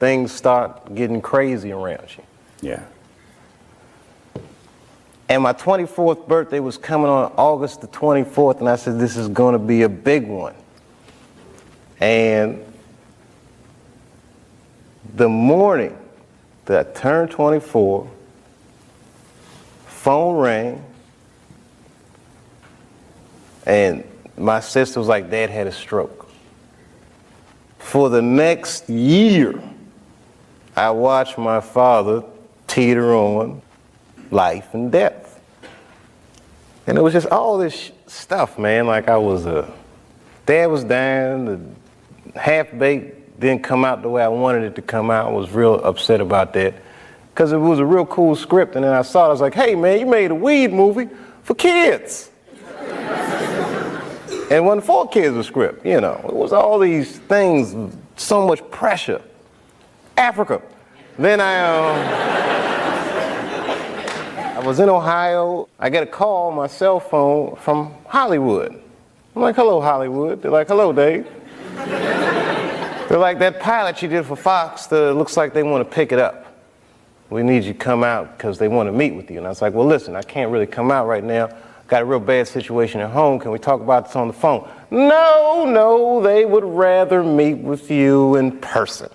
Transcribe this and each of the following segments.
things start getting crazy around you. Yeah. And my 24th birthday was coming on August the 24th, and I said, this is going to be a big one. And the morning that I turned 24, phone rang, and my sister was like, Dad had a stroke. For the next year, I watched my father teeter on life and death. And it was just all this stuff, man. Like Dad was dying, the Half-Baked didn't come out the way I wanted it to come out. I was real upset about that. Because it was a real cool script, and then I saw it, I was like, hey man, you made a weed movie for kids. And it wasn't for kids, a script, you know. It was all these things, so much pressure. Africa. Then I was in Ohio. I get a call on my cell phone from Hollywood. I'm like, hello, Hollywood. They're like, hello, Dave. They're like, that pilot you did for Fox, looks like they want to pick it up. We need you to come out because they want to meet with you. And I was like, well, listen, I can't really come out right now. Got a real bad situation at home. Can we talk about this on the phone? No, they would rather meet with you in person.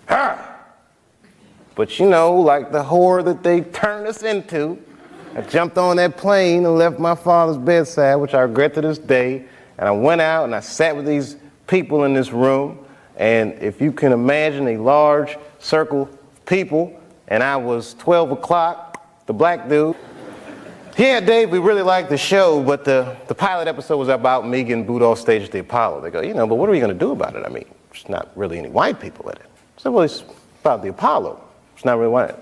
But you know, like the horror that they turned us into, I jumped on that plane and left my father's bedside, which I regret to this day. And I went out and I sat with these people in this room. And if you can imagine a large circle of people, and I was 12 o'clock, the black dude. Yeah, Dave, we really liked the show, but the pilot episode was about me getting booed off stage at the Apollo. They go, but what are we going to do about it? I mean, there's not really any white people in it. So, well, it's about the Apollo. It's not really white.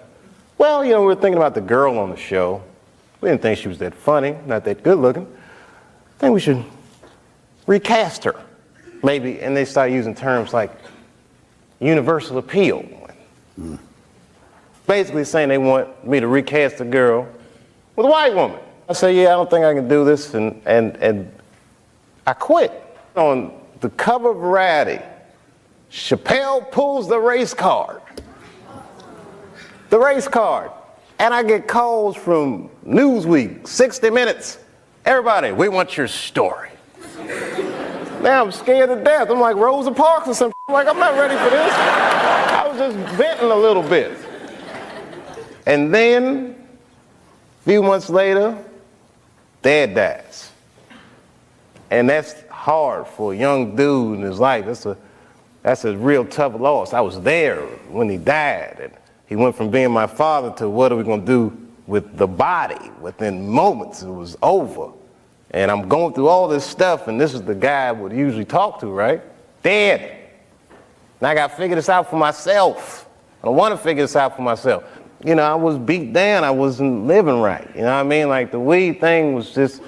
Well, we were thinking about the girl on the show. We didn't think she was that funny, not that good looking. I think we should recast her, maybe. And they started using terms like universal appeal. Basically saying they want me to recast the girl with a white woman. I said, yeah, I don't think I can do this, and I quit. On the cover of Variety, Chappelle pulls the race card. The race card. And I get calls from Newsweek, 60 Minutes. Everybody, we want your story. Now I'm scared to death. I'm like Rosa Parks or something. I'm like, I'm not ready for this. I was just venting a little bit. And then, a few months later, Dad dies. And that's hard for a young dude in his life. That's a real tough loss. I was there when he died. And he went from being my father to what are we going to do with the body? Within moments, it was over. And I'm going through all this stuff, and this is the guy I would usually talk to, right? Dad. And I got to figure this out for myself. I don't want to figure this out for myself. I was beat down. I wasn't living right. You know what I mean? Like the weed thing was just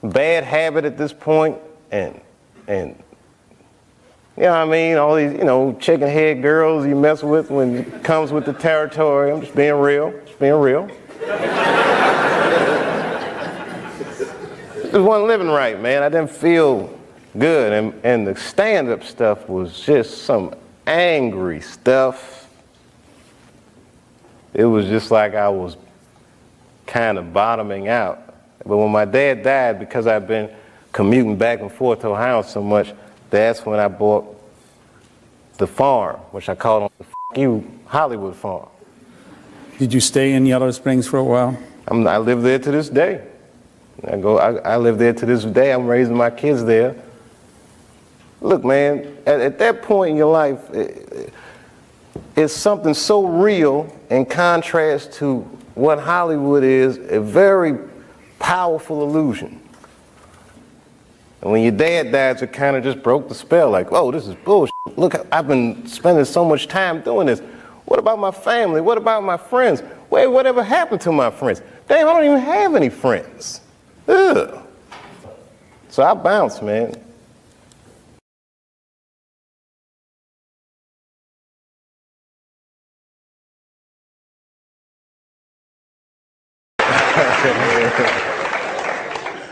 a bad habit at this point. And you know what I mean? All these, chicken head girls you mess with when it comes with the territory. I'm just being real. Just being real. Just wasn't living right, man. I didn't feel good. And the stand-up stuff was just some angry stuff. It was just like I was kind of bottoming out. But when my dad died, because I've been commuting back and forth to Ohio so much, that's when I bought the farm, which I called the you Hollywood farm. Did you stay in Yellow Springs for a while? I live there to this day. I live there to this day. I'm raising my kids there. Look, man, at that point in your life, it's something so real in contrast to what Hollywood is, a very powerful illusion. And when your dad died, it kind of just broke the spell, like, oh, this is bullshit. Look, I've been spending so much time doing this. What about my family? What about my friends? Wait, whatever happened to my friends? Damn, I don't even have any friends. Ugh. So I bounced, man.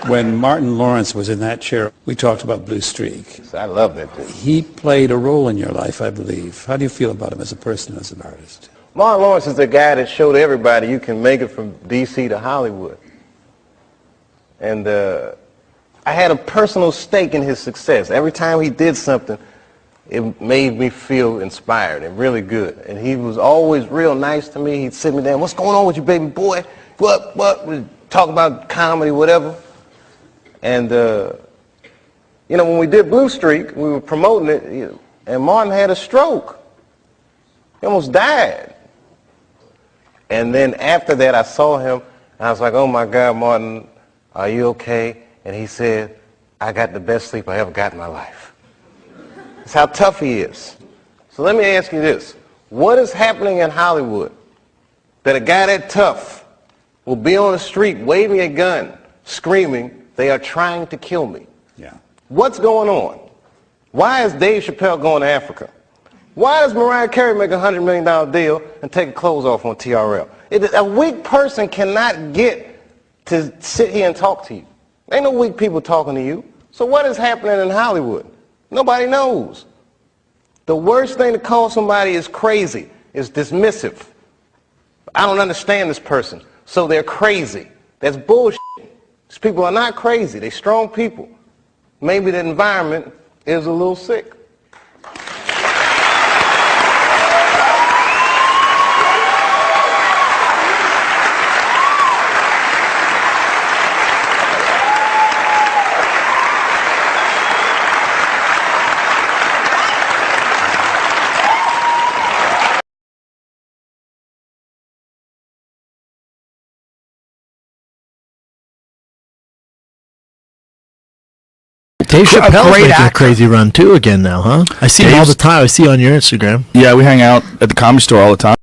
When Martin Lawrence was in that chair, we talked about Blue Streak. I love that dude. He played a role in your life, I believe. How do you feel about him as a person and as an artist? Martin Lawrence is the guy that showed everybody you can make it from D.C. to Hollywood. And I had a personal stake in his success. Every time he did something, it made me feel inspired and really good. And he was always real nice to me. He'd sit me down, what's going on with you, baby boy? What? We'd talk about comedy, whatever. And, you know, when we did Blue Streak, we were promoting it, and Martin had a stroke. He almost died. And then after that, I saw him, and I was like, oh, my God, Martin, are you okay? And he said, I got the best sleep I ever got in my life. That's how tough he is. So let me ask you this. What is happening in Hollywood that a guy that tough will be on the street waving a gun, screaming, they are trying to kill me? Yeah. What's going on? Why is Dave Chappelle going to Africa? Why does Mariah Carey make a $100 million deal and take her clothes off on TRL? A weak person cannot get to sit here and talk to you. Ain't no weak people talking to you. So what is happening in Hollywood? Nobody knows. The worst thing to call somebody is crazy, is dismissive. I don't understand this person, so they're crazy. That's bullshit. These people are not crazy. They're strong people. Maybe the environment is a little sick. Dave Chappelle's great making a actor. crazy run too again now, huh? I see him all the time. I see on your Instagram. Yeah, we hang out at the Comedy Store all the time.